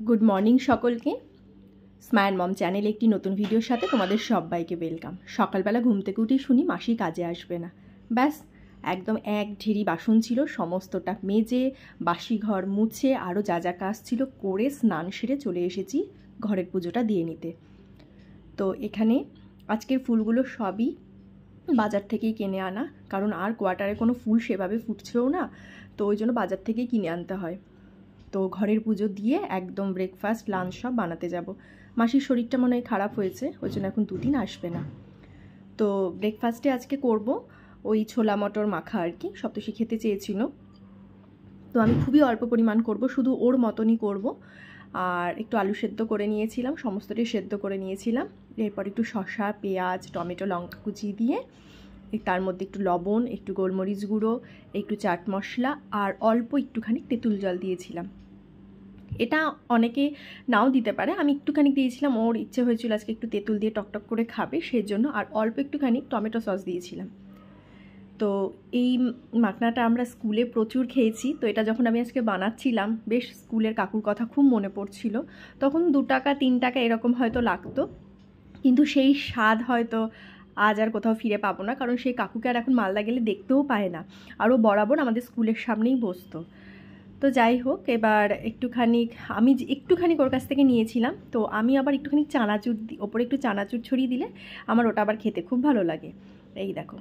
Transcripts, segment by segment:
Good morning সকলকে। Smile মম চ্যানেলে একটি নতুন ভিডিওর সাথে তোমাদের সবাইকে ওয়েলকাম। সকালবেলা ঘুম থেকে উঠেই শুনি মাসি কাজে আসবে না। ব্যাস একদম এক ঢিরি বাসন ছিল, সমস্তটা মেজে বাসি ঘর মুছে আরও যা যা কাজ ছিল করে স্নান সেরে চলে এসেছি ঘরের পুজোটা দিয়ে নিতে। তো এখানে আজকের ফুলগুলো সবই বাজার থেকেই কিনে আনা, কারণ আর কোয়ার্টারে কোনো ফুল সেভাবে ফুটছেও না, তো ওই জন্য বাজার থেকেই কিনে আনতে হয়। তো ঘরের পুজো দিয়ে একদম ব্রেকফাস্ট লাঞ্চ সব বানাতে যাব। মাসির শরীরটা মনে হয় খারাপ হয়েছে, ওই জন্য এখন দুদিন আসবে না। তো ব্রেকফাস্টে আজকে করব ওই ছোলা মটর মাখা আর কি, সপ্তষী খেতে চেয়েছিল। তো আমি খুবই অল্প পরিমাণ করব, শুধু ওর মতনই করব। আর একটু আলু সেদ্ধ করে নিয়েছিলাম, সমস্তটাই সেদ্ধ করে নিয়েছিলাম। এরপর একটু শসা, পেঁয়াজ, টমেটো, লঙ্কা কুচি দিয়ে তার মধ্যে একটু লবণ, একটু গোলমরিচ গুঁড়ো, একটু চাট মশলা আর অল্প একটুখানি তেঁতুল জল দিয়েছিলাম। এটা অনেকে নাও দিতে পারে, আমি একটুখানি দিয়েছিলাম, ওর ইচ্ছে হয়েছিল আজকে একটু তেঁতুল দিয়ে টকটক করে খাবে সেই জন্য। আর অল্প একটুখানি টমেটো সস দিয়েছিলাম। তো এই মাখনাটা আমরা স্কুলে প্রচুর খেয়েছি। তো এটা যখন আমি আজকে বানাচ্ছিলাম, বেশ স্কুলের কাকুর কথা খুব মনে পড়ছিল। তখন 2 টাকা 3 টাকা এরকম হয়তো লাগতো, কিন্তু সেই স্বাদ হয়তো আজ আর কোথাও ফিরে পাবো না, কারণ সেই কাকুকে আর এখন মালদা গেলে দেখতেও পায় না। আরও বরাবর আমাদের স্কুলের সামনেই বসতো। তো যাই হোক, এবার আমি একটুখানি ওর কাছ থেকে নিয়েছিলাম। তো আমি আবার একটুখানি চানাচুর ওপরে একটু চানাচুর ছড়িয়ে দিলে আমার ওটা আবার খেতে খুব ভালো লাগে। এই দেখো,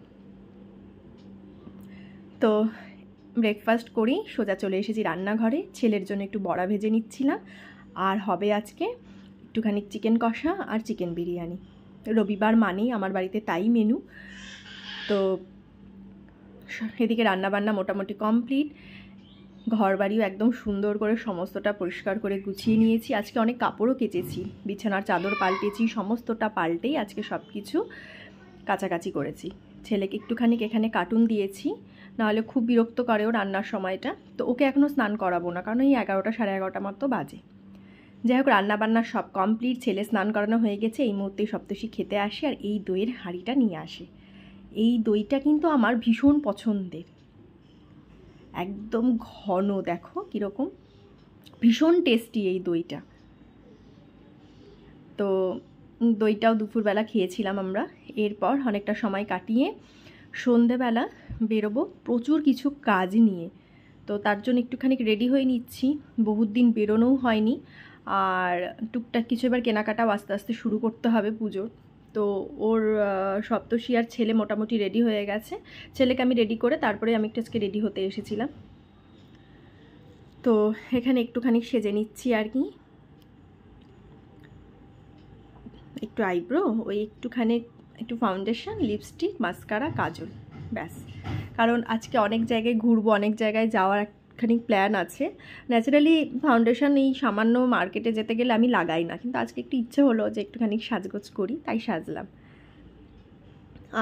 তো ব্রেকফাস্ট করি সোজা চলে এসেছি রান্নাঘরে। ছেলের জন্য একটু বড়া ভেজে নিচ্ছিলাম। আর হবে আজকে একটুখানি চিকেন কষা আর চিকেন বিরিয়ানি। রবিবার মানেই আমার বাড়িতে তাই মেনু। তো এদিকে রান্নাবান্না মোটামুটি কমপ্লিট। ঘর বাড়িও একদম সুন্দর করে সমস্তটা পরিষ্কার করে গুছিয়ে নিয়েছি। আজকে অনেক কাপড়ও কেচেছি, বিছানার চাদর পাল্টেছি, সমস্তটা পাল্টেই আজকে সব কিছু কাচাকাচি করেছি। ছেলেকে একটুখানি এখানে কার্টুন দিয়েছি, নাহলে খুব বিরক্ত করে ও রান্নার সময়টা। তো ওকে এখনও স্নান করাবো না, কারণ এই 11টা সাড়ে 11টা মতো বাজে। যাই হোক, রান্নাবান্না সব কমপ্লিট, ছেলে স্নান করানো হয়ে গেছে। এই মুহূর্তেই সপ্তষী খেতে আসে আর এই দইয়ের হাঁড়িটা নিয়ে আসে। এই দইটা কিন্তু আমার ভীষণ পছন্দের, একদম ঘন, দেখো কীরকম, ভীষণ টেস্টি এই দইটা। তো দইটাও দুপুরবেলা খেয়েছিলাম আমরা। এরপর অনেকটা সময় কাটিয়ে সন্ধেবেলা বেরোবো প্রচুর কিছু কাজ নিয়ে। তো তার জন্য একটুখানি রেডি হয়ে নিচ্ছি, বহুত দিন বেরোনোও হয়নি। আর টুকটাক কিছু এবার কেনাকাটাও আস্তে আস্তে শুরু করতে হবে পুজোর। তো ওর সপ্তষী আর ছেলে মোটামুটি রেডি হয়ে গেছে। ছেলেকে আমি রেডি করে তারপরে আমি একটু আজকে রেডি হতে এসেছিলাম। তো এখানে একটুখানি সেজে নিচ্ছি আর কি, একটু আইব্রো, ওই একটু ফাউন্ডেশন, লিপস্টিক, মাস্কারা, কাজল, ব্যাস। কারণ আজকে অনেক জায়গায় ঘুরবো, অনেক জায়গায় যাওয়ার একখানি প্ল্যান আছে। ন্যাচারালি ফাউন্ডেশন এই সামান্য মার্কেটে যেতে গেলে আমি লাগাই না, কিন্তু আজকে একটু ইচ্ছে হলো যে একটুখানি সাজগোজ করি, তাই সাজলাম।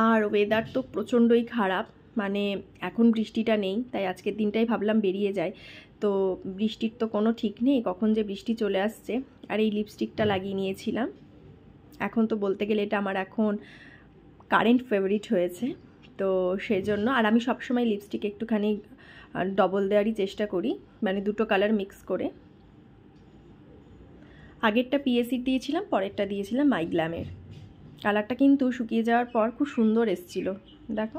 আর ওয়েদার তো প্রচণ্ডই খারাপ, মানে এখন বৃষ্টিটা নেই, তাই আজকের দিনটাই ভাবলাম বেরিয়ে যায়। তো বৃষ্টির তো কোনো ঠিক নেই, কখন যে বৃষ্টি চলে আসছে। আর এই লিপস্টিকটা লাগিয়ে নিয়েছিলাম, এখন তো বলতে গেলে এটা আমার এখন কারেন্ট ফেভারিট হয়েছে। তো সেজন্য, আর আমি সবসময় লিপস্টিক একটুখানি ডবল দেওয়ারই চেষ্টা করি, মানে দুটো কালার মিক্স করে। আগেরটা পিএসির দিয়েছিলাম, পরেরটা দিয়েছিলাম মাই গ্ল্যামের। কালারটা কিন্তু শুকিয়ে যাওয়ার পর খুব সুন্দর এসেছিলো, দেখো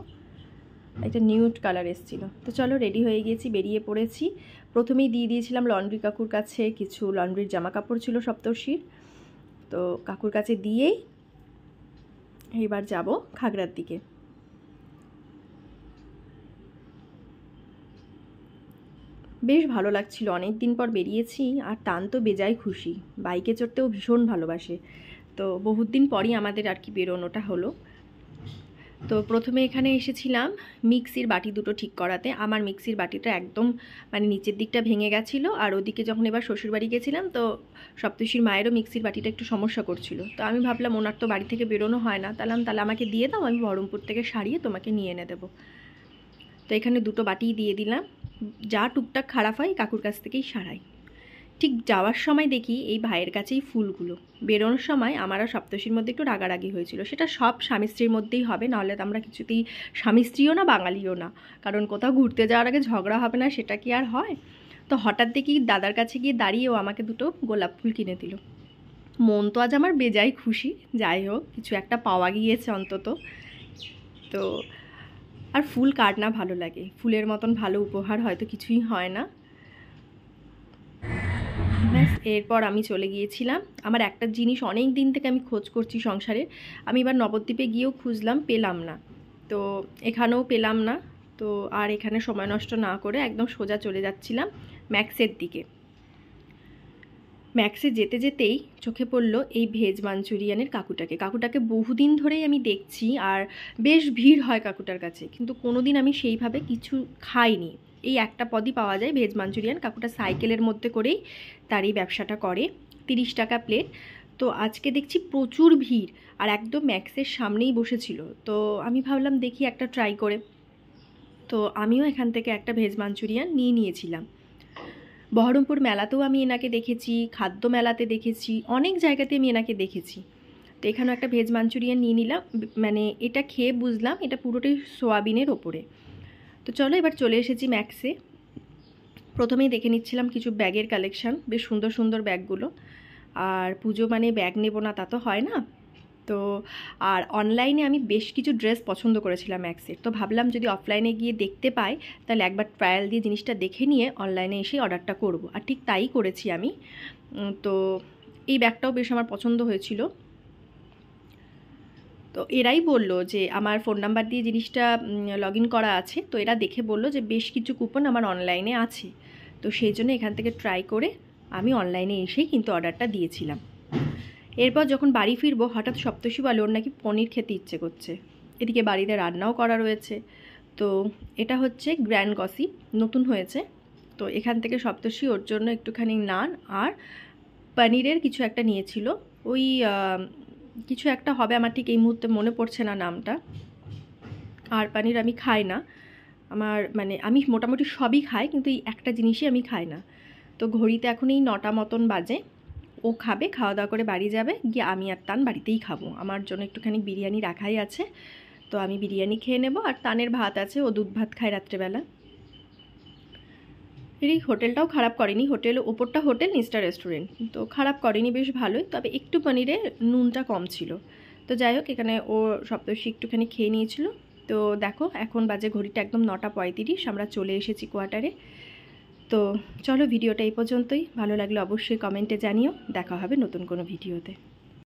একটা নিউড কালার এসেছিলো। তো চলো, রেডি হয়ে গিয়েছি, বেরিয়ে পড়েছি। প্রথমেই দিয়ে দিয়েছিলাম লন্ড্রি কাকুর কাছে, কিছু লন্ড্রির জামা কাপড় ছিল সপ্তষীর, তো কাকুর কাছে দিয়েই এবার যাব খাগড়ার দিকে। বেশ ভালো লাগছিল, অনেক দিন পর বেরিয়েছি। আর টান তো বেজায় খুশি, বাইকে চড়তেও ভীষণ ভালোবাসে। তো বহুত দিন পরই আমাদের আর কি বেরোনোটা হলো। তো প্রথমে এখানে এসেছিলাম মিক্সির বাটি দুটো ঠিক করাতে। আমার মিক্সির বাটিটা একদম মানে নিচের দিকটা ভেঙে গেছিলো। আর ওদিকে যখন এবার শ্বশুরবাড়ি গেছিলাম, তো সপ্তষীর মায়েরও মিক্সির বাটিটা একটু সমস্যা করছিল। তো আমি ভাবলাম ওনার তো বাড়ি থেকে বেরোনো হয় না, তাহলে আমাকে দিয়ে দাও, আমি বহরমপুর থেকে সারিয়ে তোমাকে নিয়ে এনে দেবো। তো এখানে দুটো বাটিই দিয়ে দিলাম। যা টুকটাক খারাপ হয় কাকুর কাছ থেকেই সারাই। ঠিক যাওয়ার সময় দেখি এই ভাইয়ের কাছেই ফুলগুলো। বেরোনোর সময় আমার আর সপ্তষীর মধ্যে একটু রাগারাগি হয়েছিল, সেটা সব স্বামী স্ত্রীর মধ্যেই হবে, নাহলে তো আমরা কিছুতেই স্বামী স্ত্রীও না, বাঙালিও না। কারণ কোথাও ঘুরতে যাওয়ার আগে ঝগড়া হবে না, সেটা কি আর হয়? তো হঠাৎ দেখি দাদার কাছে গিয়ে দাঁড়িয়েও আমাকে দুটো গোলাপ ফুল কিনে দিল। মন তো আজ আমার বেজায় খুশি। যাই হোক, কিছু একটা পাওয়া গিয়েছে অন্তত। তো আর ফুল কার না ভালো লাগে, ফুলের মতন ভালো উপহার হয়তো কিছুই হয় না। ব্যাস, এরপর আমি চলে গিয়েছিলাম। আমার একটা জিনিস অনেক দিন থেকে আমি খোঁজ করছি সংসারে, আমি এবার নবদ্বীপে গিয়েও খুঁজলাম, পেলাম না। তো এখানেও পেলাম না। তো আর এখানে সময় নষ্ট না করে একদম সোজা চলে যাচ্ছিলাম ম্যাক্সের দিকে। ম্যাক্সে যেতে যেতেই চোখে পড়লো এই ভেজ মাঞ্চুরিয়ানের কাকুটাকে বহুদিন ধরেই আমি দেখছি, আর বেশ ভিড় হয় কাকুটার কাছে, কিন্তু কোনো দিন আমি সেইভাবে কিছু খাইনি। এই একটা পদই পাওয়া যায় ভেজ মাঞ্চুরিয়ান। কাকুটা সাইকেলের মধ্যে করেই তার এই ব্যবসাটা করে, 30 টাকা প্লেট। তো আজকে দেখছি প্রচুর ভিড়, আর একদম ম্যাক্সের সামনেই বসেছিল। তো আমি ভাবলাম দেখি একটা ট্রাই করে। তো আমিও এখান থেকে একটা ভেজ মাঞ্চুরিয়ান নিয়েছিলাম। বহরমপুর মেলাতেও আমি এনাকে দেখেছি, খাদ্য মেলাতে দেখেছি, অনেক জায়গাতে আমি এনাকে দেখেছি। তো এখানেও একটা ভেজ মাঞ্চুরিয়ান নিয়ে নিলাম। মানে এটা খেয়ে বুঝলাম এটা পুরোটাই সোয়াবিনের ওপরে। তো চলো এবার চলে এসেছি ম্যাক্সে। প্রথমেই দেখে নিচ্ছিলাম কিছু ব্যাগের কালেকশান, বেশ সুন্দর সুন্দর ব্যাগগুলো। আর পুজো মানে ব্যাগ নেব না তা তো হয় না। তো আর অনলাইনে আমি বেশ কিছু ড্রেস পছন্দ করেছিলাম ম্যাক্সের। তো ভাবলাম যদি অফলাইনে গিয়ে দেখতে পাই তাহলে একবার ট্রায়াল দিয়ে জিনিসটা দেখে নিয়ে অনলাইনে এসে অর্ডারটা করব। আর ঠিক তাই করেছি আমি। তো এই ব্যাগটাও বেশ আমার পছন্দ হয়েছিল। তো এরাই বলল যে আমার ফোন নাম্বার দিয়ে জিনিসটা লগ ইন করা আছে। তো এরা দেখে বলল যে বেশ কিছু কুপন আমার অনলাইনে আছে। তো সেই জন্য এখান থেকে ট্রাই করে আমি অনলাইনে এসেই কিন্তু অর্ডারটা দিয়েছিলাম। এরপর যখন বাড়ি ফিরবো হঠাৎ সপ্তর্ষি বলে ওর নাকি পনির খেতে ইচ্ছে করছে। এদিকে বাড়িতে রান্নাও করা রয়েছে। তো এটা হচ্ছে গ্র্যান্ড গসিপ, নতুন হয়েছে। তো এখান থেকে সপ্তর্ষি ওর জন্য একটুখানি নান আর পনিরের কিছু একটা নিয়েছিল। ওই কিছু একটা হবে, আমার ঠিক এই মুহূর্তে মনে পড়ছে না নামটা। আর পনির আমি খাই না, আমার মানে আমি মোটামুটি সবই খাই, কিন্তু এই একটা জিনিসই আমি খাই না। তো ঘড়িতে এখন এই 9টা মতন বাজে। ও খাবে, খাওয়া দাওয়া করে বাড়ি যাবে, গিয়ে আমি আর তান বাড়িতেই খাবো। আমার জন্য একটুখানি বিরিয়ানি রাখাই আছে, তো আমি বিরিয়ানি খেয়ে নেব। আর তানের ভাত আছে, ও দুধ ভাত খায় রাত্রেবেলা। এই হোটেলটাও খারাপ করেনি, ওপরটা হোটেল, নিচটা রেস্টুরেন্ট। তো খারাপ করেনি, বেশ ভালোই। তবে একটু পনিরে নুনটা কম ছিল। তো যাই হোক, এখানে ও সপ্তর্ষি একটুখানি খেয়ে নিয়েছিল। তো দেখো এখন বাজে ঘড়িটা একদম 9টা 35, আমরা চলে এসেছি কোয়ার্টারে। তো চলো ভিডিওটা এই পর্যন্তই। ভালো লাগলে অবশ্যই কমেন্টে জানিও। দেখা হবে নতুন কোনো ভিডিওতে।